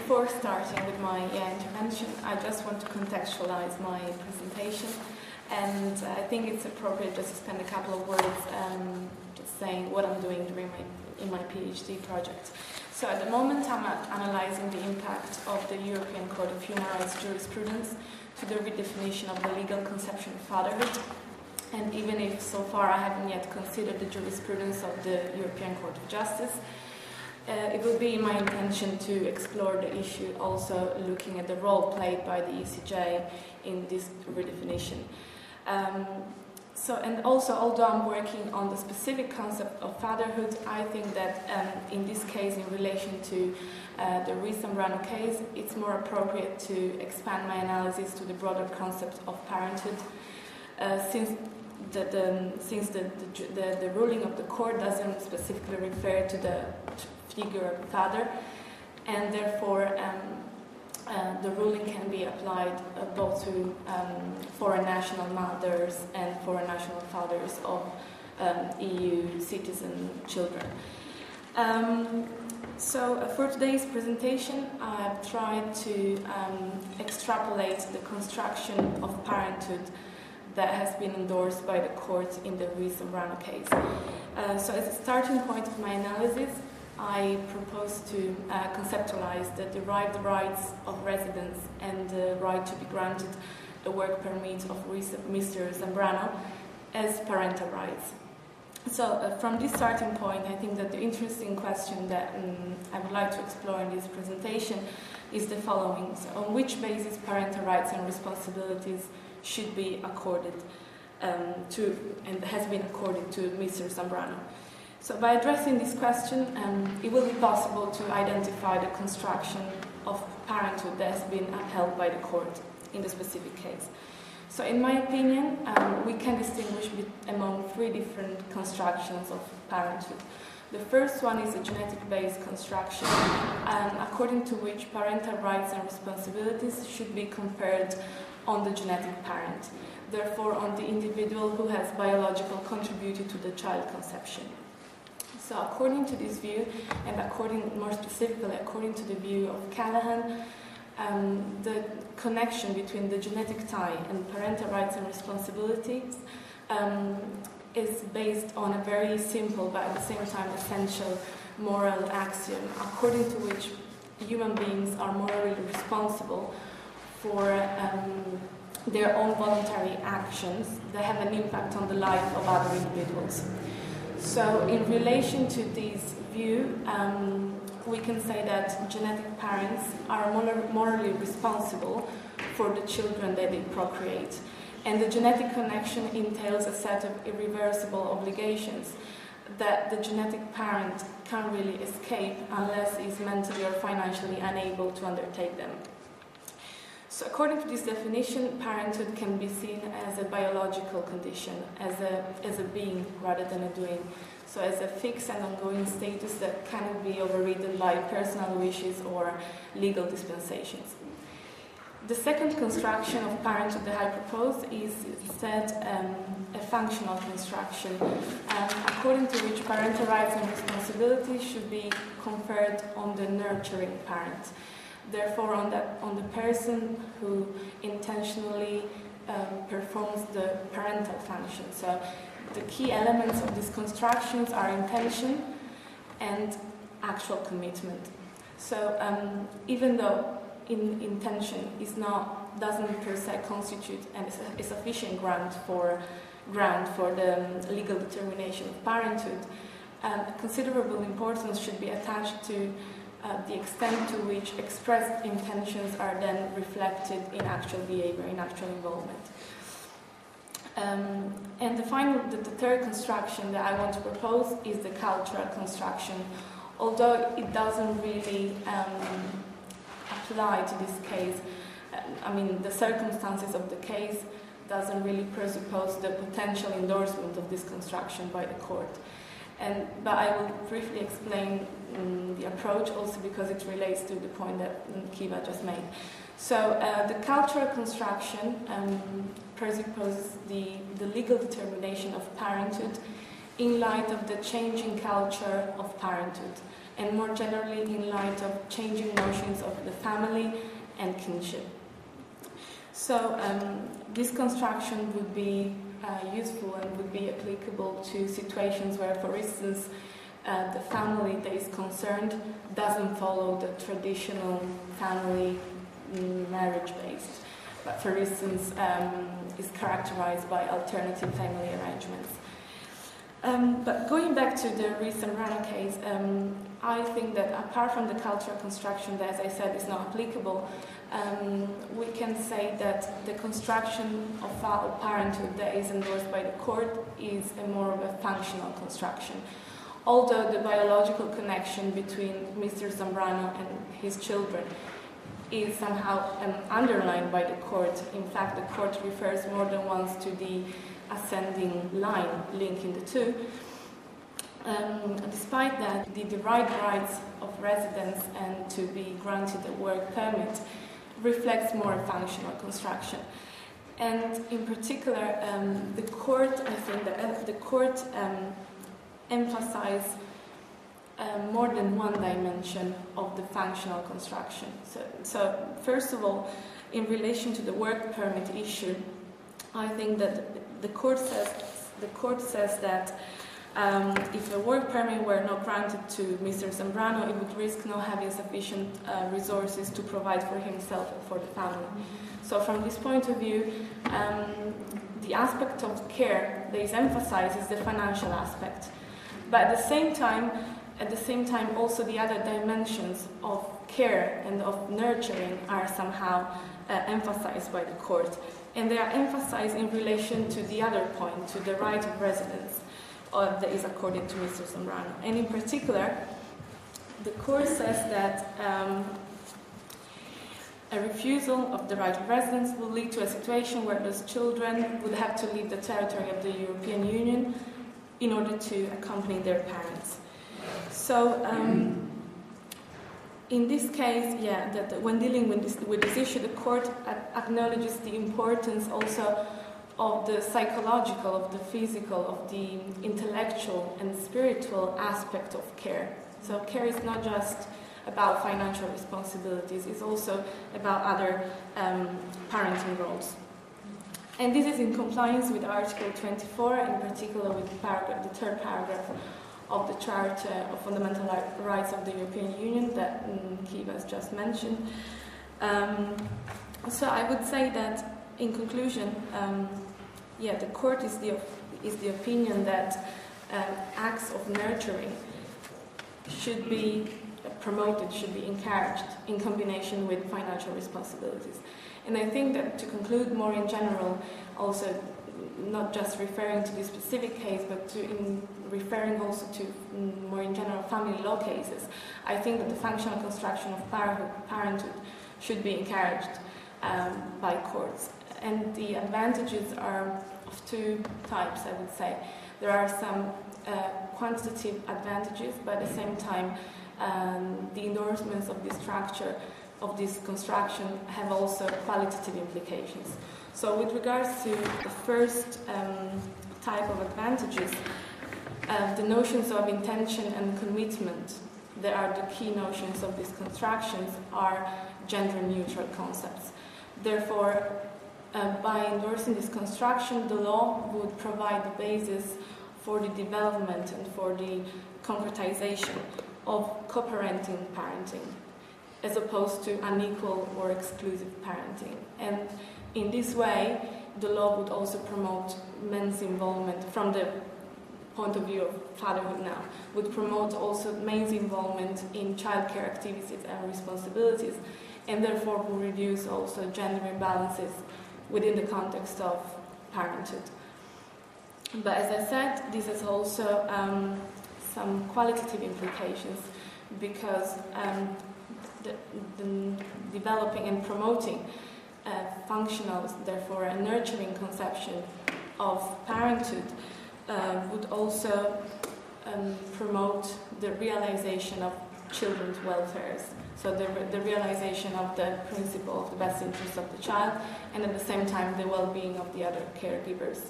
before starting with my intervention, I just want to contextualize my presentation, and I think it's appropriate just to spend a couple of words just saying what I'm doing in my PhD project. So at the moment I'm analyzing the impact of the European Court of Human Rights jurisprudence to the redefinition of the legal conception of fatherhood. And even if so far I haven't yet considered the jurisprudence of the European Court of Justice, it will be my intention to explore the issue also looking at the role played by the ECJ in this redefinition. And also, although I'm working on the specific concept of fatherhood, I think that in this case, in relation to the Zambrano case, it's more appropriate to expand my analysis to the broader concept of parenthood, since the ruling of the court doesn't specifically refer to the figure of father, and therefore the ruling can be applied both to foreign national mothers and foreign national fathers of EU citizen children. For today's presentation, I've tried to extrapolate the construction of parenthood that has been endorsed by the court in the Zambrano case. So as a starting point of my analysis, I propose to conceptualize the derived rights of residents and the right to be granted a work permit of Mr. Zambrano as parental rights. So from this starting point, I think that the interesting question that I would like to explore in this presentation is the following. So on which basis parental rights and responsibilities should be accorded and has been accorded to Mr. Zambrano? So by addressing this question, it will be possible to identify the construction of parenthood that has been upheld by the court in the specific case. So in my opinion, we can distinguish among three different constructions of parenthood. The first one is a genetic-based construction, according to which parental rights and responsibilities should be conferred on the genetic parent, therefore on the individual who has biologically contributed to the child conception. So according to this view, and more specifically according to the view of Callahan, the connection between the genetic tie and parental rights and responsibilities is based on a very simple but at the same time essential moral axiom, according to which human beings are morally responsible for their own voluntary actions that have an impact on the life of other individuals. So in relation to this view, we can say that genetic parents are morally responsible for the children that they procreate. And the genetic connection entails a set of irreversible obligations that the genetic parent can't really escape unless he's mentally or financially unable to undertake them. So according to this definition, parenthood can be seen as a biological condition, as a being rather than a doing. So as a fixed and ongoing status that cannot be overridden by personal wishes or legal dispensations. The second construction of parenthood that I propose is instead a functional construction, according to which parental rights and responsibilities should be conferred on the nurturing parent. Therefore, on the person who intentionally performs the parental function. So the key elements of these constructions are intention and actual commitment. So even though intention doesn't per se constitute a sufficient ground for the legal determination of parenthood, considerable importance should be attached to the extent to which expressed intentions are then reflected in actual behavior, in actual involvement. And the third construction that I want to propose is the cultural construction, although it doesn't really apply to this case. The circumstances of the case doesn't really presuppose the potential endorsement of this construction by the court. But I will briefly explain the approach also because it relates to the point that Kiva just made. So the cultural construction presupposes the legal determination of parenthood in light of the changing culture of parenthood. and more generally in light of changing notions of the family and kinship. So this construction would be useful and would be applicable to situations where, for instance, the family that is concerned doesn't follow the traditional family marriage-based, but for instance is characterized by alternative family arrangements. But going back to the recent Zambrano case, I think that apart from the cultural construction that, as I said, is not applicable, we can say that the construction of parenthood that is endorsed by the court is more of a functional construction. Although the biological connection between Mr. Zambrano and his children is somehow underlined by the court. In fact, the court refers more than once to the ascending line linking the two. Despite that, the derived rights of residents and to be granted a work permit reflects more functional construction. And in particular, the court, I think that the court emphasized more than one dimension of the functional construction. So first of all, in relation to the work permit issue, I think that the court says that if a work permit were not granted to Mr. Zambrano, it would risk not having sufficient resources to provide for himself and for the family. So from this point of view, the aspect of care that is emphasized is the financial aspect. But at the same time, also the other dimensions of care and of nurturing are somehow emphasized by the court. And they are emphasized in relation to the other point, to the right of residence that is according to Mr. Zambrano. And in particular, the court says that a refusal of the right of residence will lead to a situation where those children would have to leave the territory of the European Union in order to accompany their parents. So, in this case, when dealing with this issue, the court acknowledges the importance also of the psychological, of the physical, of the intellectual and spiritual aspect of care. So care is not just about financial responsibilities, it's also about other parenting roles. And this is in compliance with Article 24, in particular with the third paragraph of the Charter of Fundamental Rights of the European Union that Kiva has just mentioned. So I would say that, in conclusion, the court is the opinion that acts of nurturing should be promoted, should be encouraged in combination with financial responsibilities. And I think that, to conclude more in general, also not just referring to this specific case, but referring also to more in general family law cases, I think that the functional construction of parenthood should be encouraged by courts. And the advantages are of two types, I would say. There are some quantitative advantages, but at the same time, the endorsements of this structure, of this construction, have also qualitative implications. So with regards to the first type of advantages, the notions of intention and commitment, that are the key notions of these constructions, are gender-neutral concepts. Therefore, by endorsing this construction, the law would provide the basis for the development and for the concretization of co-parenting parenting, as opposed to unequal or exclusive parenting. And in this way, the law would also promote men's involvement from the point of view of fatherhood now, would promote also men's involvement in childcare activities and responsibilities, and therefore will reduce also gender imbalances within the context of parenthood. But as I said, this has also some qualitative implications, because the developing and promoting functional, therefore a nurturing conception of parenthood would also promote the realization of children's welfare. So the realization of the principle of the best interest of the child, and at the same time the well-being of the other caregivers.